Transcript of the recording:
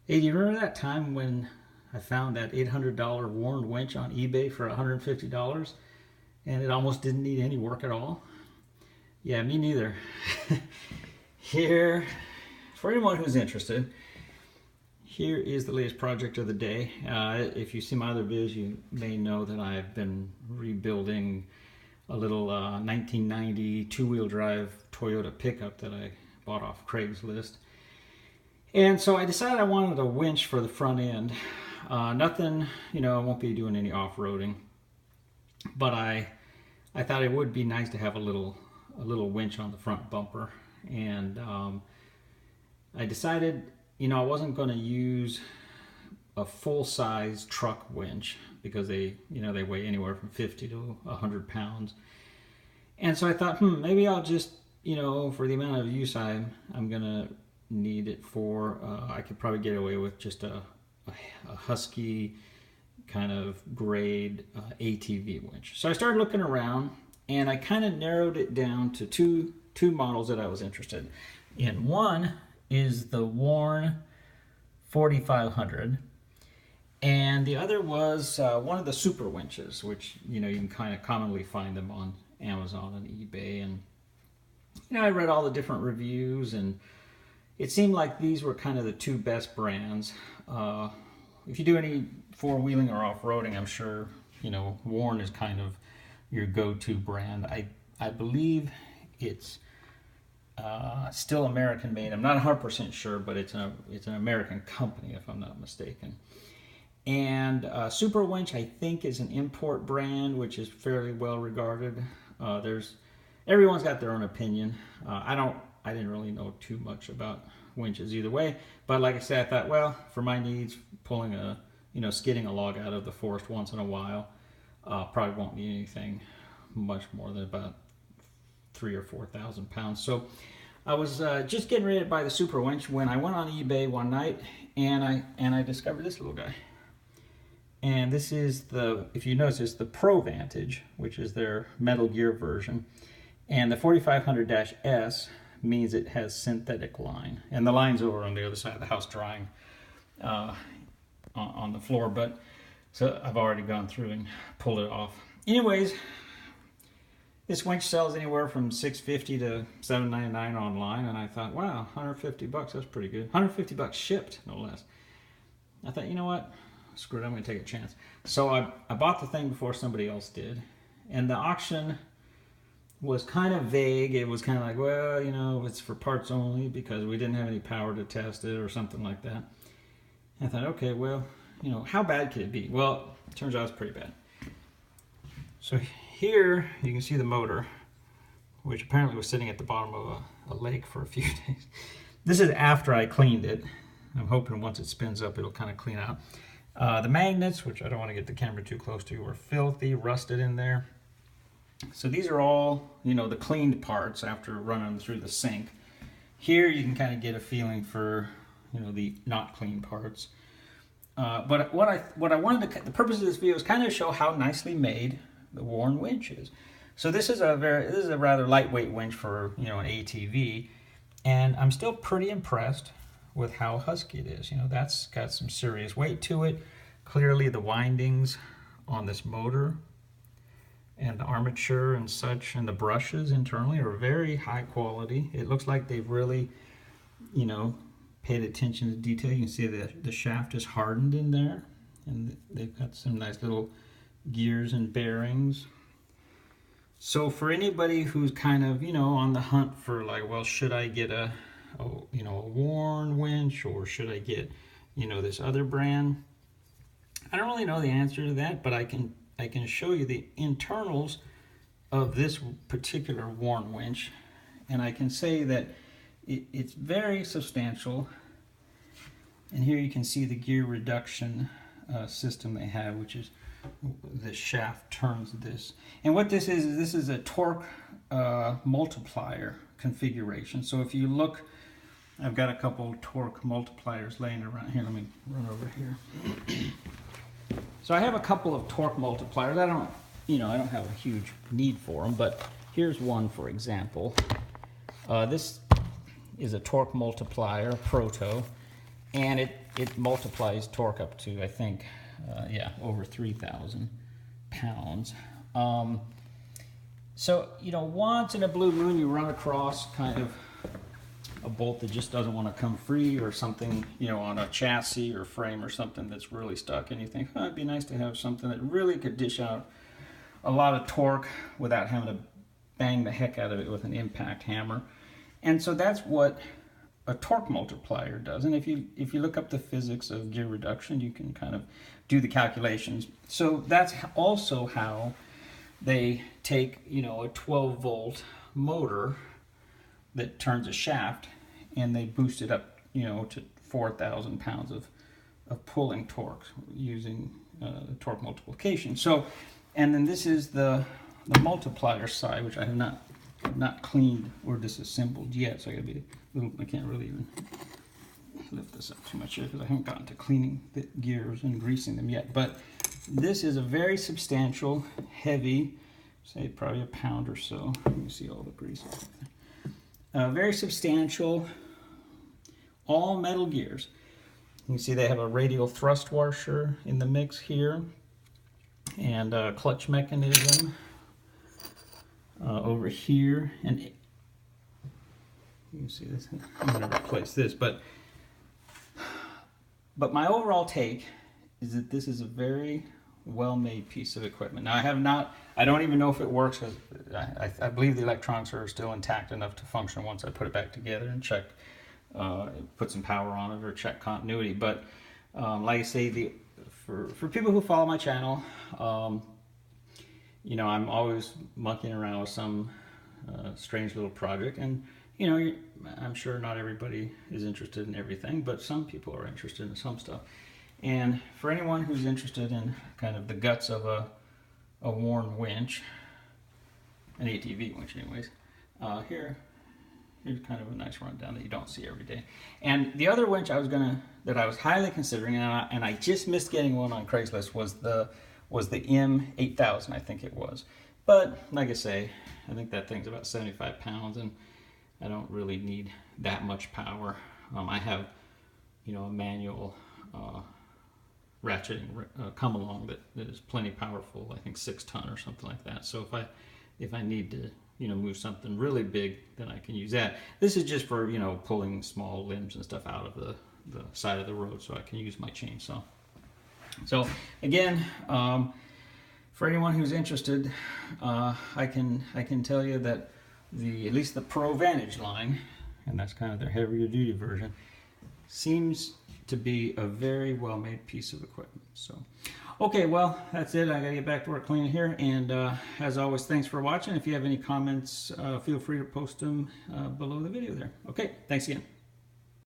Hey, do you remember that time when I found that $800 worn winch on eBay for $150 and it almost didn't need any work at all? Yeah, me neither. Here, for anyone who's interested, here is the latest project of the day. If you see my other videos, you may know that I've been rebuilding a little 1990 two-wheel drive Toyota pickup that I bought off Craigslist. And so I decided I wanted a winch for the front end. Nothing, I won't be doing any off-roading. But I thought it would be nice to have a little winch on the front bumper. And I decided, I wasn't going to use a full-size truck winch because they weigh anywhere from 50 to 100 pounds. And so I thought, maybe I'll just, for the amount of use I'm gonna need it for, I could probably get away with just a husky kind of grade ATV winch. So I started looking around and I kind of narrowed it down to two models that I was interested in. One is the Warn 4500 and the other was one of the super winches, which you can kind of commonly find them on Amazon and eBay. And I read all the different reviews and it seemed like these were kind of the two best brands. If you do any four-wheeling or off-roading, I'm sure, Warn is kind of your go-to brand. I believe it's still American-made. I'm not 100% sure, but it's an American company, if I'm not mistaken. And Super Winch, I think, is an import brand, which is fairly well regarded. Everyone's got their own opinion. I didn't really know too much about winches either way, but like I said, I thought, well, for my needs, pulling skidding a log out of the forest once in a while, probably won't need anything much more than about 3,000 or 4,000 pounds. So I was just getting ready to buy the Super Winch when I went on eBay one night and I discovered this little guy. And this is if you notice, it's the Pro Vantage, which is their Metal Gear version. And the 4500-S means it has synthetic line. And the line's over on the other side of the house drying on the floor. But so I've already gone through and pulled it off. Anyways, this winch sells anywhere from $650 to $799 online. And I thought, wow, $150, that's pretty good. $150 shipped, no less. I thought, you know what? Screw it, I'm going to take a chance. So I bought the thing before somebody else did. And the auction was kind of vague. It was kind of like, well, it's for parts only because we didn't have any power to test it or something like that. And I thought, okay, well, how bad could it be? Well, it turns out it's pretty bad. So here you can see the motor, which apparently was sitting at the bottom of a lake for a few days. This is after I cleaned it. I'm hoping once it spins up, it'll kind of clean out. The magnets, which I don't want to get the camera too close to, were filthy, rusted in there. So these are all, the cleaned parts after running them through the sink. Here you can kind of get a feeling for, the not clean parts. But what I wanted to, the purpose of this video is kind of show how nicely made the Warn winch is. So this is a rather lightweight winch for, an ATV, and I'm still pretty impressed with how husky it is. That's got some serious weight to it. Clearly the windings on this motor and the armature and such and the brushes internally are very high quality. It looks like they've really, paid attention to detail. You can see that the shaft is hardened in there and they've got some nice little gears and bearings. So for anybody who's kind of, on the hunt for like, well, should I get a Warn winch or should I get, this other brand? I don't really know the answer to that, but I can show you the internals of this particular Warn winch, and I can say that it's very substantial. And here you can see the gear reduction system they have, which is the shaft turns this. And what this is a torque multiplier configuration. So if you look, I've got a couple torque multipliers laying around here. Let me run over here. So I have a couple of torque multipliers. I don't have a huge need for them, but here's one, for example. This is a torque multiplier, Proto, and it multiplies torque up to, I think, yeah, over 3,000 pounds. So, you know, once in a blue moon you run across kind of a bolt that just doesn't want to come free, or something, you know, on a chassis or frame or something that's really stuck, and you think, oh, it'd be nice to have something that really could dish out a lot of torque without having to bang the heck out of it with an impact hammer. And so that's what a torque multiplier does. And if you look up the physics of gear reduction, you can kind of do the calculations. So that's also how they take, you know, a 12-volt motor that turns a shaft, and they boost it up, you know, to 4,000 pounds of pulling torque using torque multiplication. So, and then this is the multiplier side, which I have not cleaned or disassembled yet. So I gotta be a little, I can't really even lift this up too much here because I haven't gotten to cleaning the gears and greasing them yet. But this is a very substantial, heavy, say probably a pound or so. You can see all the grease. Very substantial, all metal gears. You can see they have a radial thrust washer in the mix here, and a clutch mechanism over here. And you can see this. I'm going to replace this, but my overall take is that this is a very well-made piece of equipment. Now, I don't even know if it works, because I believe the electronics are still intact enough to function once I put it back together and check, put some power on it or check continuity. But like I say, for people who follow my channel, you know, I'm always monkeying around with some strange little project, and you know, I'm sure not everybody is interested in everything, but some people are interested in some stuff. And for anyone who's interested in kind of the guts of a worn winch, an ATV winch anyways, here's kind of a nice rundown that you don't see every day. And the other winch that I was highly considering, and I just missed getting one on Craigslist, was the M8000, I think it was. But like I say, I think that thing's about 75 pounds, and I don't really need that much power. I have, you know, a manual ratcheting come along that is plenty powerful, I think 6 ton or something like that. So if I need to, you know, move something really big, then I can use that. This is just for, you know, pulling small limbs and stuff out of the side of the road, so I can use my chainsaw. So again, for anyone who's interested, I can tell you that at least the Pro Vantage line, and that's kind of their heavier duty version, seems to be a very well made piece of equipment. So okay, well, that's it. I gotta get back to work cleaning here, and as always, thanks for watching. If you have any comments, feel free to post them below the video there. Okay, thanks again.